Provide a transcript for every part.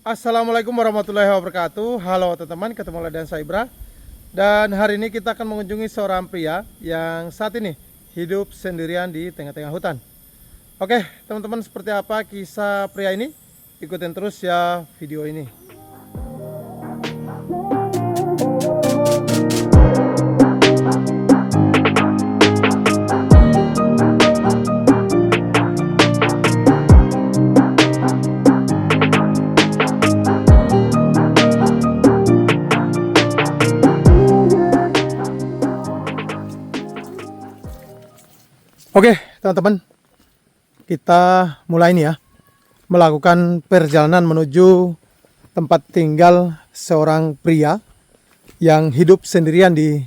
Assalamualaikum warahmatullahi wabarakatuh. Halo teman-teman, ketemu lagi dengan saya Ibra. Dan hari ini kita akan mengunjungi seorang pria yang saat ini hidup sendirian di tengah-tengah hutan. Oke teman-teman, seperti apa kisah pria ini? Ikutin terus ya video ini. Oke teman-teman, kita mulai nih ya, melakukan perjalanan menuju tempat tinggal seorang pria yang hidup sendirian di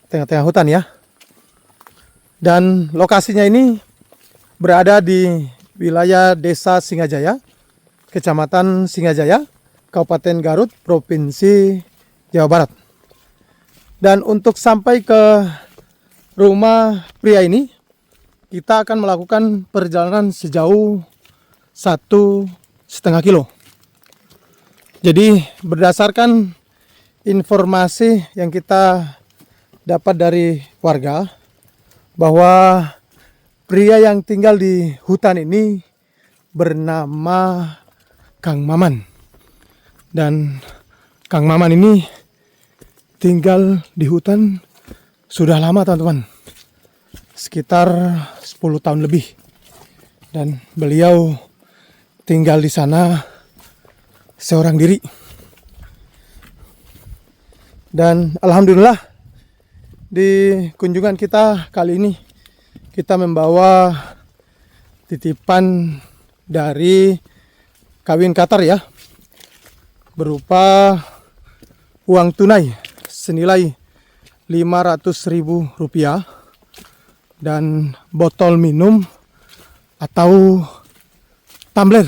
tengah-tengah hutan ya. Dan lokasinya ini berada di wilayah Desa Singajaya, Kecamatan Singajaya, Kabupaten Garut, Provinsi Jawa Barat. Dan untuk sampai ke rumah pria ini, kita akan melakukan perjalanan sejauh 1,5 kilo. Jadi berdasarkan informasi yang kita dapat dari warga, bahwa pria yang tinggal di hutan ini bernama Kang Maman. Dan Kang Maman ini tinggal di hutan sudah lama teman-teman, sekitar 10 tahun lebih. Dan beliau tinggal di sana seorang diri. Dan alhamdulillah di kunjungan kita kali ini kita membawa titipan dari kawin Qatar ya, berupa uang tunai senilai Rp500.000 dan botol minum atau tumbler.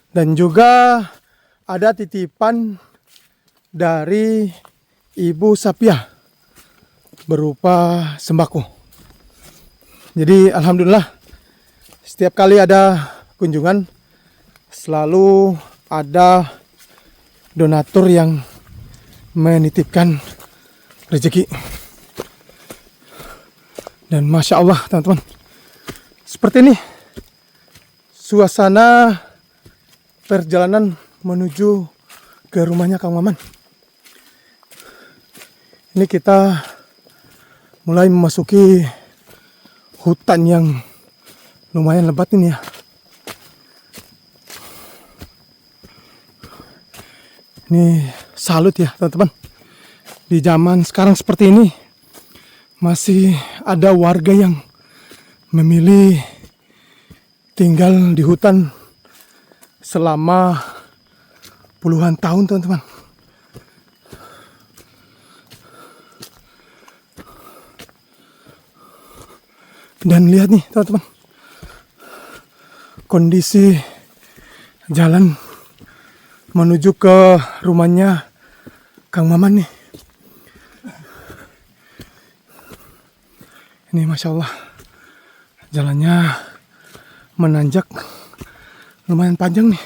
Dan juga ada titipan dari Ibu Sapia berupa sembako. Jadi alhamdulillah setiap kali ada kunjungan selalu ada donatur yang menitipkan rezeki. Dan Masya Allah teman-teman, seperti ini suasana perjalanan menuju ke rumahnya Kang Maman. Ini kita mulai memasuki hutan yang lumayan lebat ini ya. Ini salut ya teman-teman, di zaman sekarang seperti ini masih ada warga yang memilih tinggal di hutan selama puluhan tahun teman-teman. Dan lihat nih teman-teman, kondisi jalan menuju ke rumahnya Kang Maman nih. Ini Masya Allah, jalannya menanjak lumayan panjang nih.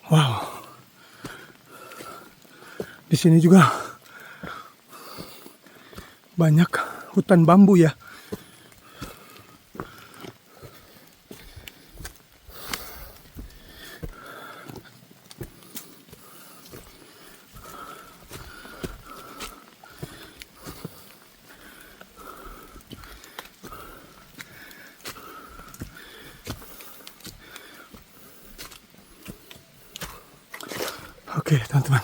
Wow, di sini juga banyak hutan bambu ya. Oke teman-teman,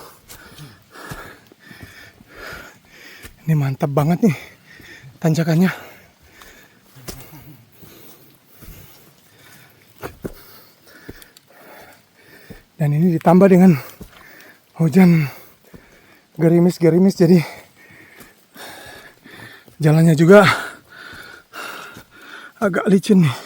ini mantap banget nih tanjakannya. Dan ini ditambah dengan hujan gerimis-gerimis, jadi jalannya juga agak licin nih.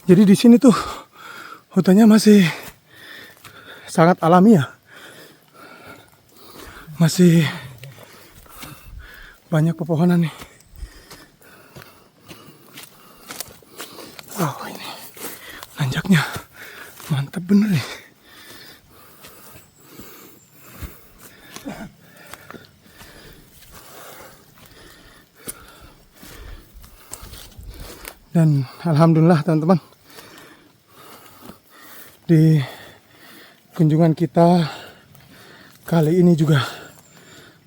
Jadi di sini tuh hutannya masih sangat alami ya. Masih banyak pepohonan nih. Oh ini nanjaknya mantap bener nih. Dan alhamdulillah teman-teman, di kunjungan kita kali ini juga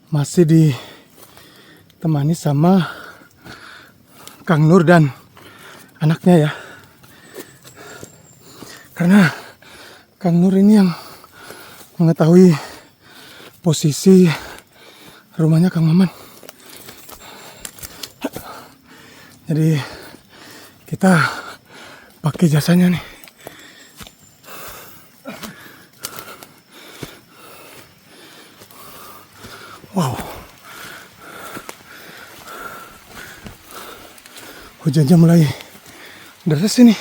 masih ditemani sama Kang Nur dan anaknya ya. Karena Kang Nur ini yang mengetahui posisi rumahnya Kang Maman. Jadi kita pakai jasanya nih. Wow. Hujannya mulai deras ini.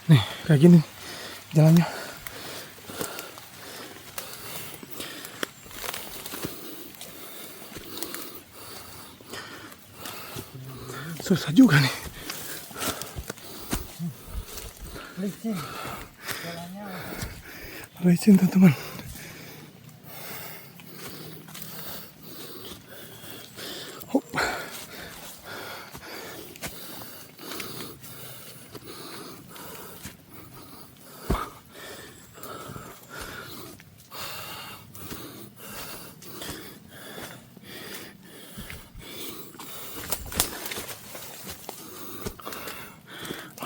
Nih, kayak gini jalannya. Susah juga nih. Licin. Jalannya Licin teman-teman. Hop.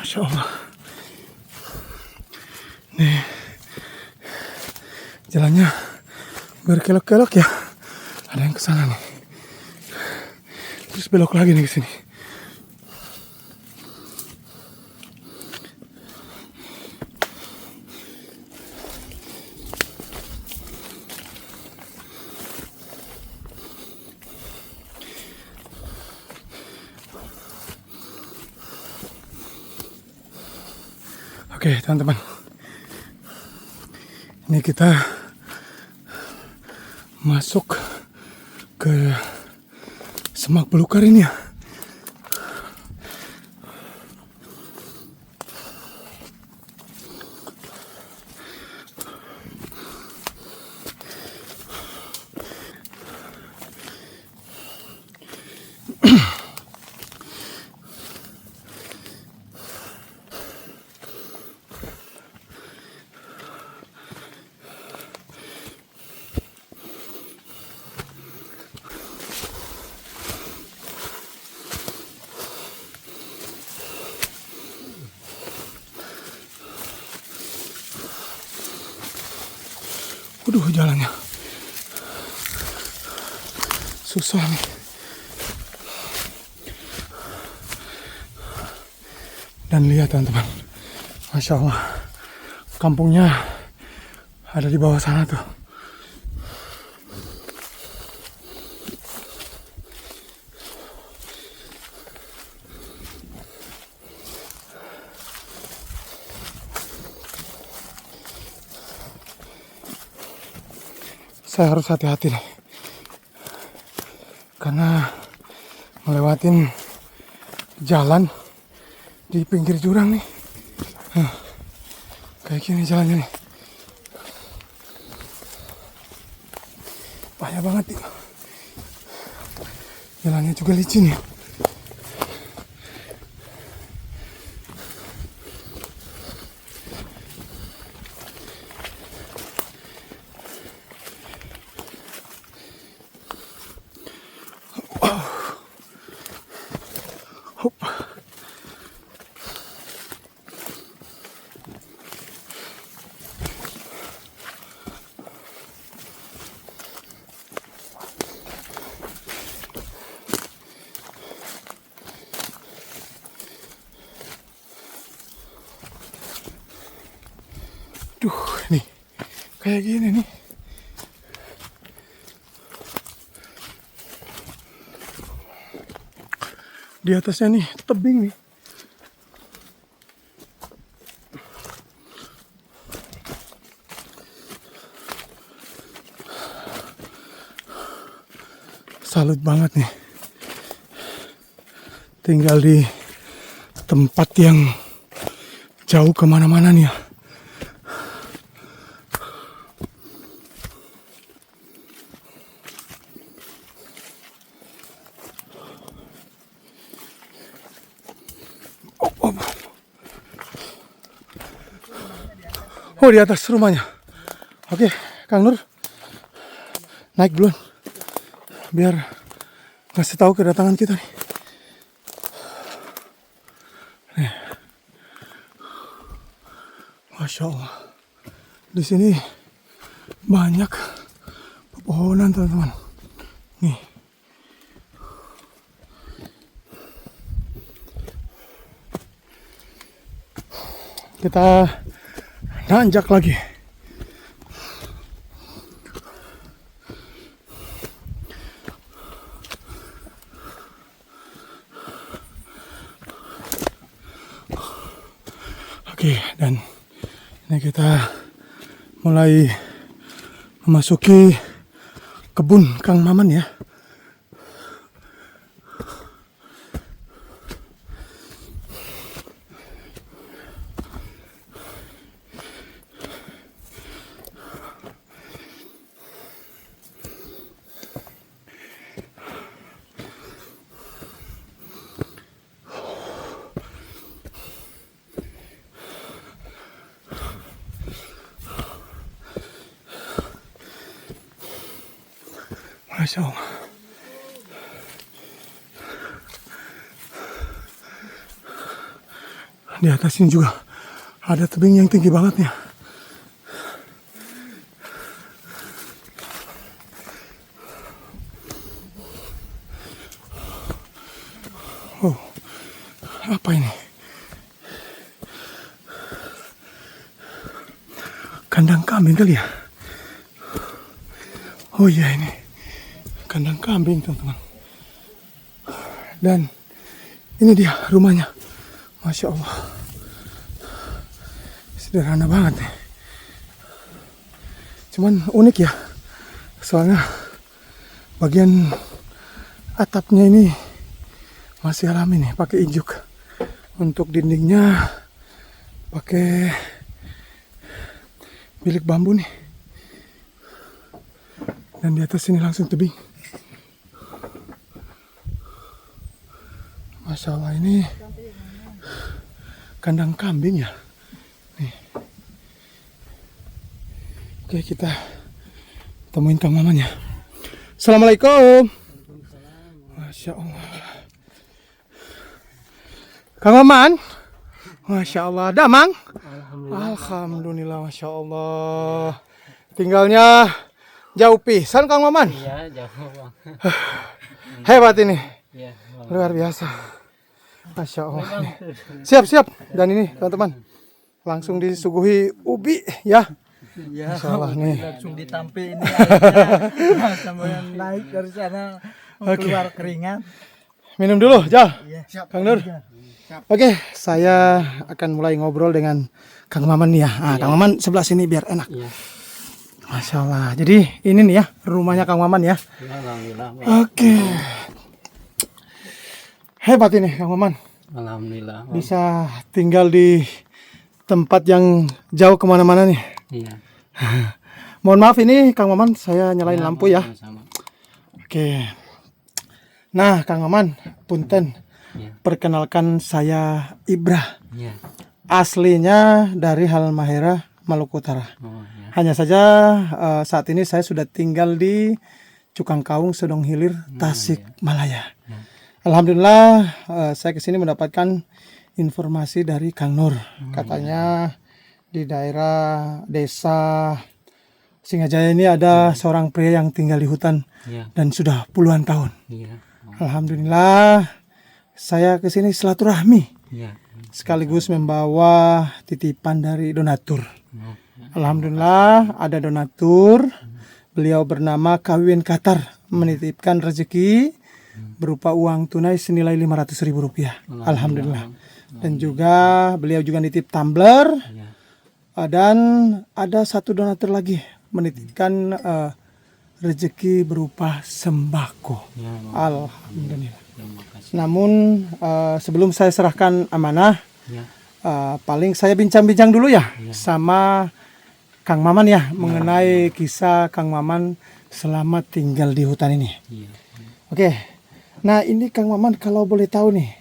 Masya Allah. Nih jalannya berkelok-kelok ya. Ada yang kesana nih. Terus belok lagi nih ke sini. Oke teman-teman, ini kita masuk ke Semak Belukar ini ya. Waduh jalannya susah nih. Dan lihat teman-teman, Masya Allah, kampungnya ada di bawah sana tuh. Saya harus hati-hati nih, karena melewatin jalan di pinggir jurang nih. Kayak gini jalannya nih, bahaya banget nih. Jalannya juga licin ya. Hop. Duh, nih kayak gini nih. Di atasnya nih tebing nih. Salut banget nih. Tinggal di tempat yang jauh kemana-mana nih ya. Oh, di atas rumahnya. Oke, Kang Nur. Naik duluan. Biar ngasih tahu kedatangan kita nih. Nih. Masya Allah. Di sini banyak pepohonan, teman-teman. Nih. Kita nanjak lagi. Oke, dan ini kita mulai memasuki kebun Kang Maman ya. Masya Allah. Di atas ini juga ada tebing yang tinggi banget ya. Oh, apa ini? Kandang kambing kali ya? Oh iya, ini kandang kambing, teman-teman. Dan ini dia rumahnya. Masya Allah. Sederhana banget nih. Cuman unik ya. Soalnya bagian atapnya ini masih alami nih, pakai ijuk. Untuk dindingnya pakai bilik bambu nih. Dan di atas sini langsung tebing. Masya Allah, ini kandang kambing ya. Nih. Oke, kita temuin Kang Maman ya. Assalamualaikum. Masya Allah. Kang Maman. Masya Allah. Damang. Alhamdulillah. Masya Allah. Tinggalnya jauh pisan Kang Maman. Iya, jauh bang. Hebat ini. Iya, bang. Luar biasa. Masya Allah. Nih. Siap. Dan ini teman-teman, langsung disuguhi ubi ya. Iya, Masya Allah nih. langsung ditampi ini airnya. Sambil naik dari sana keluar keringat. Minum dulu, Jal. Iya, siap. Kang Nur. Oke, saya akan mulai ngobrol dengan Kang Maman nih ya. Nah, Kang Maman sebelah sini biar enak. Iya. Masya Allah. Jadi ini nih ya rumahnya Kang Maman ya. Alhamdulillah. Bang. Oke. Hebat ini Kang Maman. Alhamdulillah. Bang. Bisa tinggal di tempat yang jauh kemana-mana nih. Iya. Mohon maaf ini Kang Maman, saya nyalain lampu ya. Sama. Oke. Nah Kang Maman, punten. Iya. Perkenalkan saya Ibrah. Iya. Aslinya dari Halmahera, Maluku Utara. Oh, iya. Hanya saja saat ini saya sudah tinggal di Cukangkawung, Sodong Hilir, Tasik Malaya. Alhamdulillah saya kesini mendapatkan informasi dari Kang Nur. Katanya di daerah desa Singajaya ini ada seorang pria yang tinggal di hutan Iya. dan sudah puluhan tahun. Iya. Alhamdulillah saya kesini silaturahmi Iya. sekaligus membawa titipan dari donatur. Oh, Alhamdulillah ada donatur. Beliau bernama Kawin Qatar menitipkan rezeki berupa uang tunai senilai Rp500.000. Alhamdulillah. Dan juga beliau juga nitip tumbler. Ya. Dan ada satu donatur lagi menitipkan rezeki berupa sembako. Ya, Alhamdulillah. terima kasih. Namun sebelum saya serahkan amanah, Ya. paling saya bincang-bincang dulu ya sama Kang Maman ya mengenai kisah Kang Maman selama tinggal di hutan ini. Iya. Oke. Nah, ini Kang Maman kalau boleh tahu nih,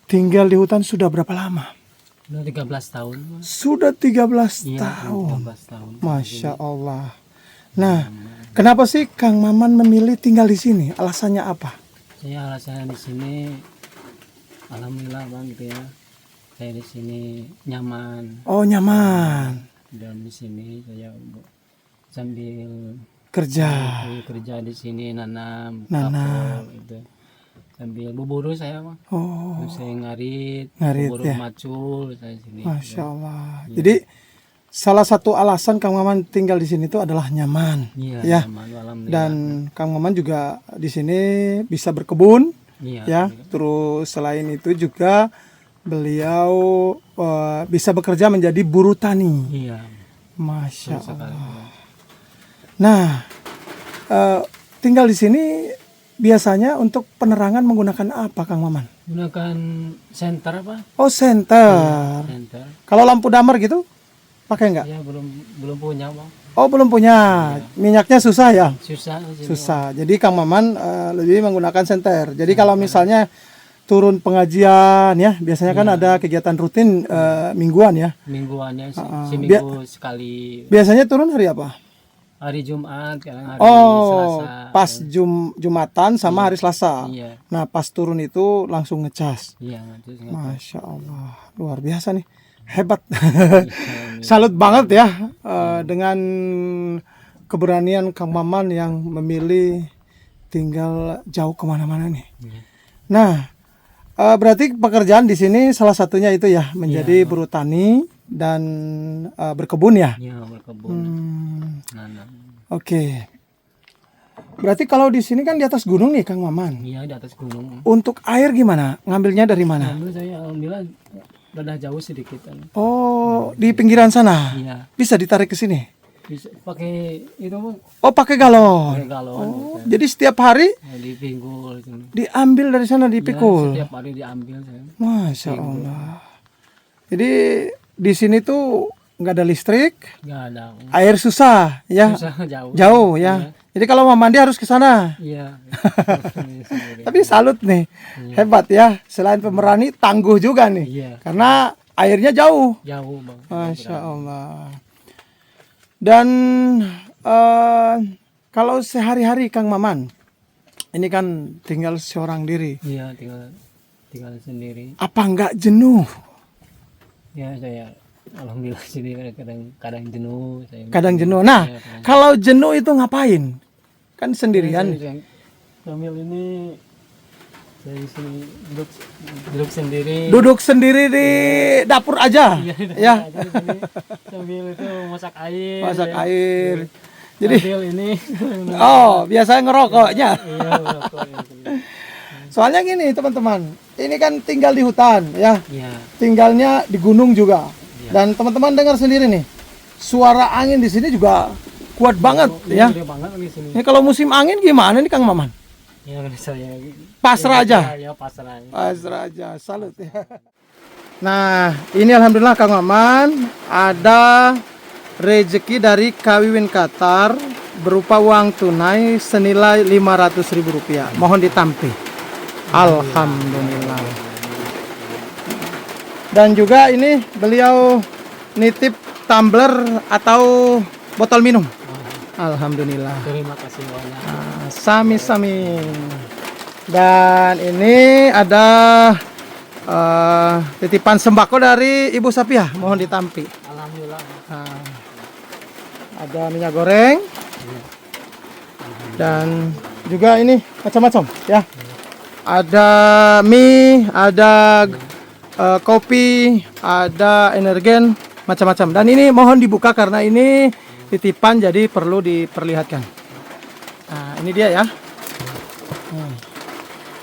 tinggal di hutan sudah berapa lama? Udah 13 tahun. Sudah 13 Iya, tahun. 13 tahun. Masya Allah. Nah, kenapa sih Kang Maman memilih tinggal di sini? Alasannya apa? Saya alasannya di sini alhamdulillah Bang gitu ya. Saya di sini nyaman Oh, nyaman. dan di sini saya sambil Kerja. kerja di sini nanam, Nanam. kapur, gitu. Sambil berburu saya Bang. Oh, Terus saya ngarit Ngarit, ya. macul saya sini. Masya Allah. Jadi salah satu alasan Kang Maman tinggal di sini itu adalah nyaman. Iya, Ya. nyaman, alhamdulillah. Dan Kang Maman juga di sini bisa berkebun, Iya, ya. Terus selain itu juga beliau bisa bekerja menjadi buruh tani. iya. Masya Betul sekali. Allah. Nah, tinggal di sini biasanya untuk penerangan menggunakan apa, Kang Maman? Gunakan senter apa? Oh, senter. Senter. Kalau lampu damar gitu, pakai nggak? Ya belum punya Bang. Oh, belum punya. Minyaknya susah ya? Susah di sini, Susah. Jadi Kang Maman lebih menggunakan senter. Jadi kalau misalnya turun pengajian ya, biasanya kan ada kegiatan rutin mingguan ya. Bang. Mingguannya Bi- seminggu sekali. Biasanya turun hari apa? Hari Jumat, kadang hari Oh, Selasa. pas Jumatan sama hari Selasa. Iya, Nah, pas turun itu langsung ngecas. iya. Terus Masya Allah, luar biasa nih, hebat. Salut banget ya dengan keberanian Kang Maman yang memilih tinggal jauh kemana-mana nih. Iya. Nah, berarti pekerjaan di sini salah satunya itu ya menjadi buruh tani dan berkebun ya. Iya, berkebun. Nanam. Oke. Berarti kalau di sini kan di atas gunung nih Kang Maman. Iya, di atas gunung. Untuk air gimana? Ngambilnya dari mana? Alhamdulillah saya alhamdulillah rada jauh sedikit kan. Oh, di pinggiran sana. Iya. Bisa ditarik ke sini. Bisa pakai itu Bang, Oh, pakai galon. pakai galon. Oh, jadi setiap hari Ya, dipinggul gitu. diambil dari sana Ya, dipikul. setiap hari diambil saya. Masya Allah. Jadi di sini tuh nggak ada listrik, Enggak ada. air susah ya, Susah jauh. jauh ya. Jadi kalau mau mandi harus ke sana. Iya. Tapi salut nih, hebat ya. Selain pemberani, tangguh juga nih, Iya, karena airnya jauh. jauh Bang. Masya Allah. Dan kalau sehari-hari Kang Maman, ini kan tinggal seorang diri, Iya, tinggal sendiri. apa nggak jenuh? Ya, saya alhamdulillah sini kadang jenuh saya. Kadang jenuh. Nah, Iya, kadang- kalau jenuh itu ngapain? Kan sendirian. Saya sambil ini saya di sini duduk sendiri. Duduk sendiri di dapur aja. Iya, Ya, di sini sambil itu masak air. masak ya. air. Jadi, Sambil ini. oh, biasanya ngerokoknya. Iya, merokok, ya. Soalnya gini, teman-teman. Ini kan tinggal di hutan, ya. Iya. Tinggalnya di gunung juga. Dan teman-teman dengar sendiri nih. Suara angin di sini juga kuat banget, ya. Gede banget di sini. Ini kalau musim angin gimana nih Kang Maman? Ya, saya Pasrah aja. Ya, pasrah. Pasrah aja, salut ya. Nah, ini alhamdulillah Kang Maman ada rezeki dari Kawiwin Qatar berupa uang tunai senilai Rp500.000. Mohon ditampi. Alhamdulillah. Dan juga ini beliau nitip tumbler atau botol minum. Alhamdulillah. Terima kasih banyak. Sami-sami. Dan ini ada titipan sembako dari Ibu Sapiah, mohon ditampi. Alhamdulillah. Nah, ada minyak goreng dan juga ini macam-macam ya. Ada mie, ada kopi, ada energen, macam-macam. Dan ini mohon dibuka karena ini titipan jadi perlu diperlihatkan. Nah, ini dia ya.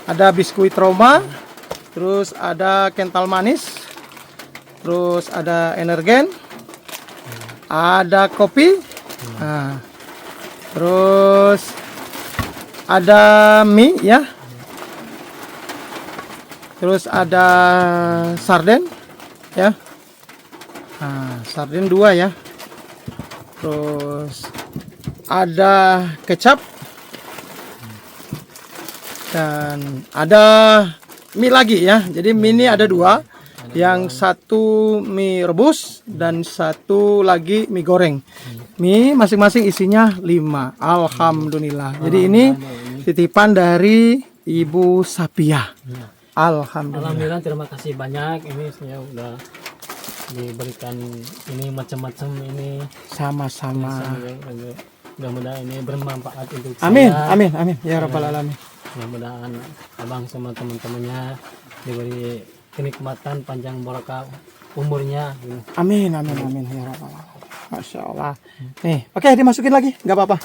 Ada biskuit Roma, terus ada kental manis, terus ada energen, ada kopi, nah, terus ada mie ya, terus ada sarden ya, nah, sarden 2 ya, terus ada kecap dan ada mie lagi ya. Jadi mie ini ada 2, yang satu mie rebus dan satu lagi mie goreng. Mie masing-masing isinya 5. Alhamdulillah. Jadi ini titipan dari Ibu Sapia. Alhamdulillah. Alhamdulillah, terima kasih banyak. Ini saya udah diberikan ini macam-macam ini. Sama-sama. Mudah-mudahan ini bermanfaat untuk Amin, saya. amin, amin. Ya Rabbal Alamin. Mudah-mudahan abang sama teman-temannya diberi kenikmatan panjang barokah umurnya. Amin, amin, amin. Ya Rabbal Alamin. Masya Allah. Nih, oke, dimasukin lagi, nggak apa-apa.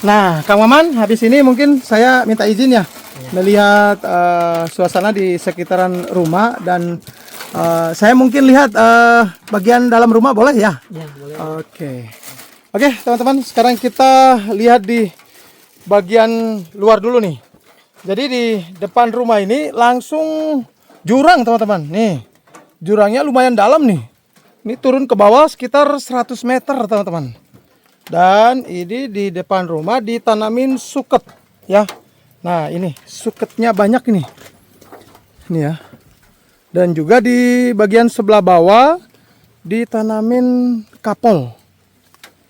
Nah, Kang Maman, habis ini mungkin saya minta izin ya, melihat suasana di sekitaran rumah dan saya mungkin lihat bagian dalam rumah, boleh ya? Ya, boleh. Oke, teman-teman, sekarang kita lihat di bagian luar dulu nih. Jadi di depan rumah ini langsung jurang, teman-teman. Nih, jurangnya lumayan dalam nih. Ini turun ke bawah sekitar 100 meter, teman-teman. Dan ini di depan rumah ditanamin suket ya. Nah, ini suketnya banyak ini. Ini ya. Dan juga di bagian sebelah bawah ditanamin kapol.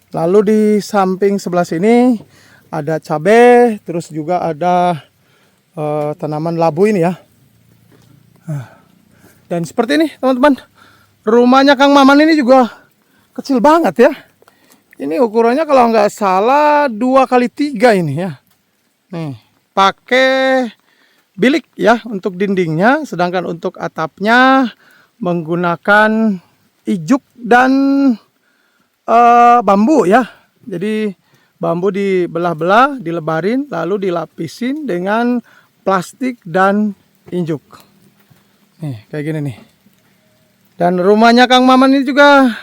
Lalu di samping sebelah sini ada cabai, terus juga ada tanaman labu ini ya. Dan seperti ini, teman-teman. Rumahnya Kang Maman ini juga kecil banget ya. Ini ukurannya kalau nggak salah 2x3 ini ya. Nih, pakai bilik ya untuk dindingnya, sedangkan untuk atapnya menggunakan ijuk dan bambu ya. Jadi bambu dibelah-belah, dilebarin, lalu dilapisin dengan plastik dan injuk. Nih, kayak gini nih. Dan rumahnya Kang Maman ini juga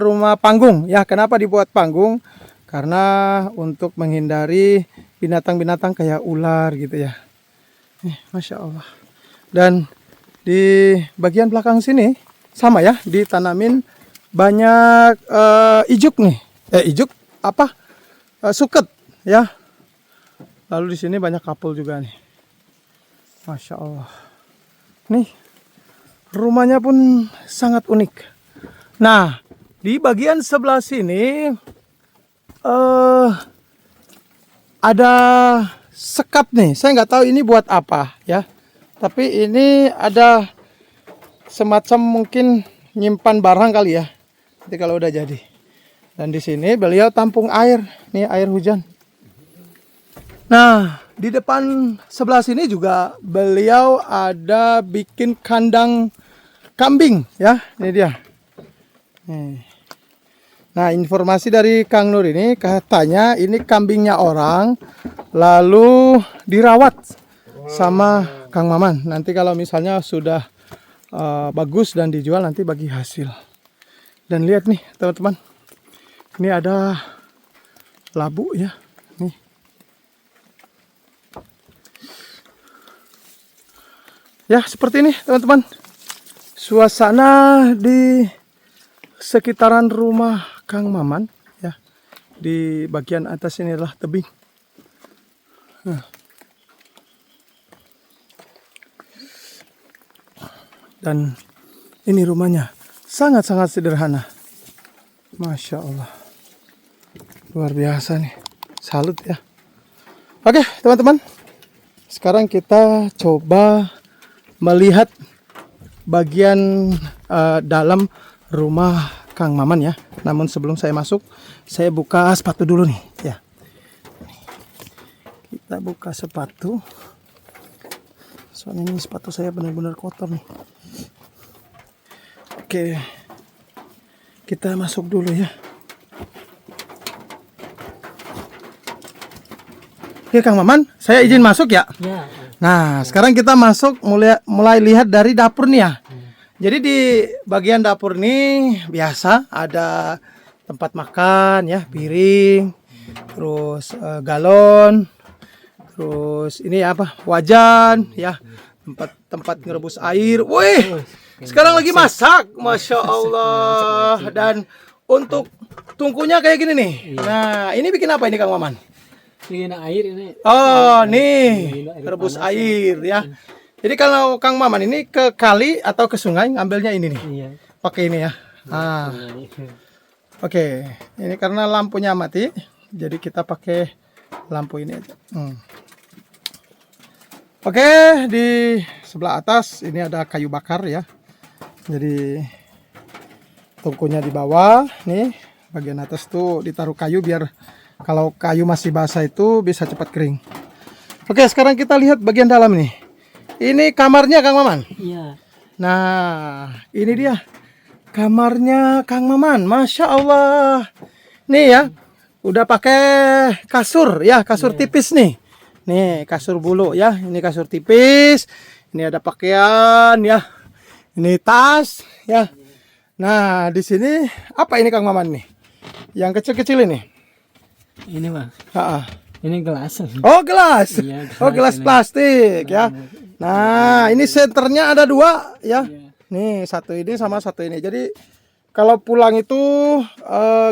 rumah panggung ya. Kenapa dibuat panggung? Karena untuk menghindari binatang-binatang kayak ular gitu ya. Masya Allah. Dan di bagian belakang sini sama ya, ditanamin banyak ijuk nih. Ijuk apa? Suket ya. Lalu di sini banyak kapul juga nih. Masya Allah. Nih. Rumahnya pun sangat unik. Nah, di bagian sebelah sini ada sekap nih. Saya nggak tahu ini buat apa ya. Tapi ini ada semacam mungkin nyimpan barang kali ya. Nanti kalau udah jadi. Dan di sini beliau tampung air. Nih air hujan. Nah, di depan sebelah sini juga beliau ada bikin kandang kambing ya, ini dia. Nah, informasi dari Kang Nur ini katanya ini kambingnya orang lalu dirawat sama Kang Maman. Nanti kalau misalnya sudah bagus dan dijual nanti bagi hasil. Dan lihat nih teman-teman, ini ada labu ya, nih. Ya seperti ini teman-teman. Suasana di sekitaran rumah Kang Maman ya. Di bagian atas ini adalah tebing. Dan ini rumahnya sangat-sangat sederhana. Masya Allah. Luar biasa nih. Salut ya. Oke teman-teman. Sekarang kita coba melihat bagian dalam rumah Kang Maman ya. Namun sebelum saya masuk, saya buka sepatu dulu nih ya. Kita buka sepatu. Soalnya ini sepatu saya benar-benar kotor nih. Oke. Kita masuk dulu ya. Oke Kang Maman, saya izin masuk ya. Ya. Nah, sekarang kita masuk mulai lihat dari dapur nih ya. Jadi di bagian dapur nih biasa ada tempat makan ya, piring, terus galon, terus ini apa? Wajan ya, tempat ngerebus air. Wih, sekarang lagi masak, masya Allah. Dan untuk tungkunya kayak gini nih. Nah, ini bikin apa ini Kang Maman? Bikin air ini. Oh, nih rebus air ya. Jadi kalau Kang Maman ini ke kali atau ke sungai ngambilnya ini nih. Iya. Pakai ini ya. Ah, oke. Ini karena lampunya mati, jadi kita pakai lampu ini aja. Oke, di sebelah atas ini ada kayu bakar ya. Jadi tungkunya di bawah, nih bagian atas tuh ditaruh kayu biar kalau kayu masih basah itu bisa cepat kering. Oke, sekarang kita lihat bagian dalam nih. Ini kamarnya Kang Maman. Iya. Nah, ini dia kamarnya Kang Maman. Masya Allah. Nih ya, udah pakai kasur ya, kasur tipis nih. Nih kasur bulu ya, ini kasur tipis. Ini ada pakaian ya. Ini tas ya. Nah, di sini apa ini Kang Maman nih? Yang kecil-kecil ini. Ini Bang. Ini gelas. Oh, gelas. Iya, Oh, gelas ini. plastik ya. Nah, ini senternya ada 2 ya. Nih, satu ini sama satu ini. Jadi kalau pulang itu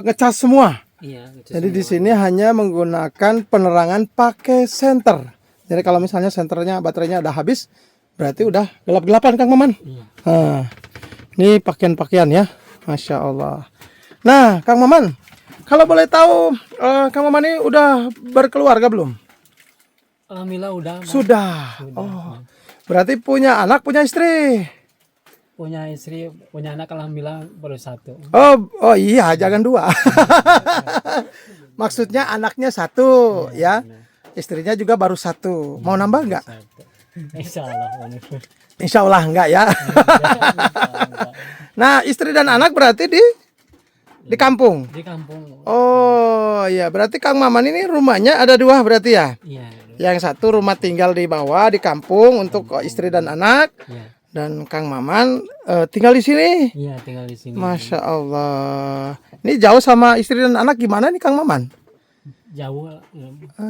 ngecas semua. Iya. Jadi di sini hanya menggunakan penerangan pakai senter. Jadi kalau misalnya senternya baterainya udah habis, berarti udah gelap-gelapan Kang Maman. Iya. Nah, ini pakaian-pakaian ya. Masya Allah. Nah, Kang Maman, kalau boleh tahu Kang Maman ini udah berkeluarga belum? Alhamdulillah udah. Bang. Sudah. Oh, berarti punya anak, punya istri. Punya istri, punya anak alhamdulillah baru 1. Oh iya, jangan 2. Maksudnya anaknya 1 ya. Istrinya juga baru 1. Mau nambah nggak? Insya Allah. Insya Allah enggak ya. Nah, istri dan anak berarti di kampung. Di kampung. Oh iya, berarti Kang Maman ini rumahnya ada 2 berarti ya. Iya. Yang satu rumah tinggal di bawah di kampung untuk istri dan anak. Iya. Dan Kang Maman tinggal di sini. Iya, tinggal di sini. Masya Allah. Ini jauh sama istri dan anak gimana nih Kang Maman? Jauh.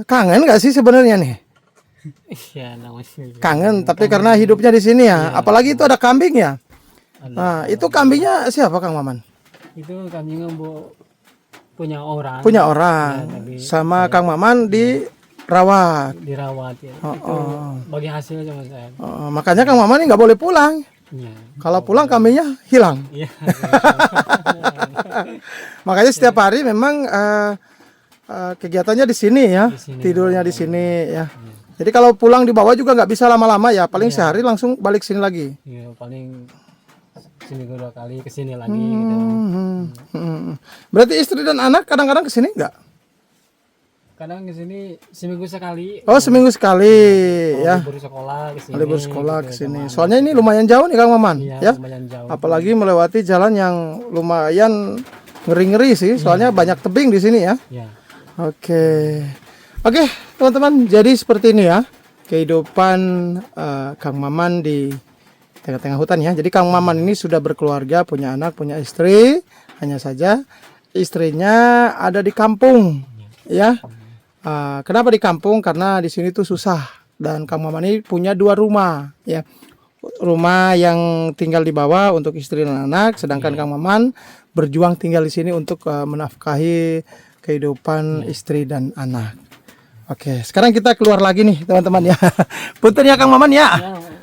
Kangen nggak sih sebenarnya nih? Iya, namanya. Kangen, tapi karena hidupnya di sini ya. Apalagi itu ada kambing ya. Nah, itu kambingnya siapa Kang Maman? Itu kami punya orang. Punya orang. Ya, tapi Sama Kang Maman dirawat. dirawat ya. Itu bagi hasil sama saya. Makanya Kang Maman ini nggak boleh pulang. Iya. Kalau pulang kambingnya hilang. Iya. Makanya setiap hari memang kegiatannya di sini ya, Di sini. tidurnya di sini ya. Jadi kalau pulang di bawah juga nggak bisa lama-lama ya, paling sehari langsung balik sini lagi. Iya, paling seminggu 2 kali ke sini lagi gitu. Berarti istri dan anak kadang-kadang ke sini nggak? Kadang ke sini seminggu sekali. Oh, seminggu sekali ya. Libur sekolah ke sini. Libur sekolah gitu, ke sini. sama Soalnya ini lumayan jauh nih Kang Maman Iya, ya. lumayan jauh. Apalagi melewati jalan yang lumayan ngeri-ngeri sih, soalnya banyak tebing di sini ya. Iya. Oke, teman-teman, jadi seperti ini ya kehidupan Kang Maman di tengah-tengah hutan ya. Jadi Kang Maman ini sudah berkeluarga, punya anak, punya istri. Hanya saja istrinya ada di kampung ya. Kenapa di kampung? Karena di sini tuh susah. Dan Kang Maman ini punya 2 rumah ya. Rumah yang tinggal di bawah untuk istri dan anak, sedangkan Kang Maman berjuang tinggal di sini untuk menafkahi kehidupan istri dan anak. Oke, sekarang kita keluar lagi nih teman-teman ya. Punten ya Kang Maman ya.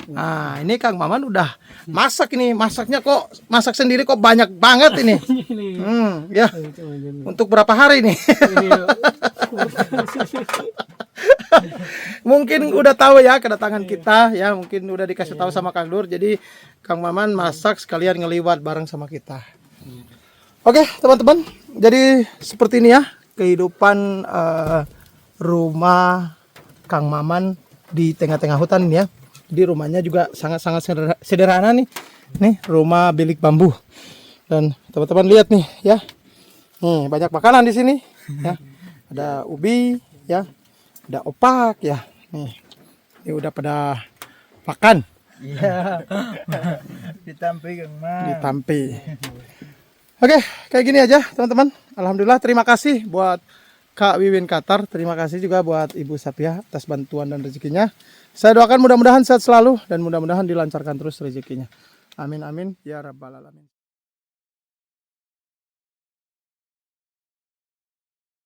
Nah, ini Kang Maman udah masak ini. Masaknya kok masak sendiri kok banyak banget ini. Ya. Untuk berapa hari nih? Mungkin udah tahu ya kedatangan kita ya, mungkin udah dikasih tahu sama Kang Dur. Jadi Kang Maman masak sekalian ngeliwat bareng sama kita. Oke, teman-teman. Jadi seperti ini ya kehidupan rumah Kang Maman di tengah-tengah hutan ya. Di rumahnya juga sangat-sangat sederhana nih. Nih, rumah bilik bambu. Dan teman-teman lihat nih ya. Nih, banyak makanan di sini ya. Ada ubi ya. Ada opak ya. Nih. Ini udah pada makan. Iya. Ditampi Kang Mang. Ditampi. Oke, kayak gini aja teman-teman. Alhamdulillah, terima kasih buat Kak Wiwin Qatar. Terima kasih juga buat Ibu Sapiah atas bantuan dan rezekinya. Saya doakan mudah-mudahan sehat selalu dan mudah-mudahan dilancarkan terus rezekinya. Amin amin ya rabbal alamin.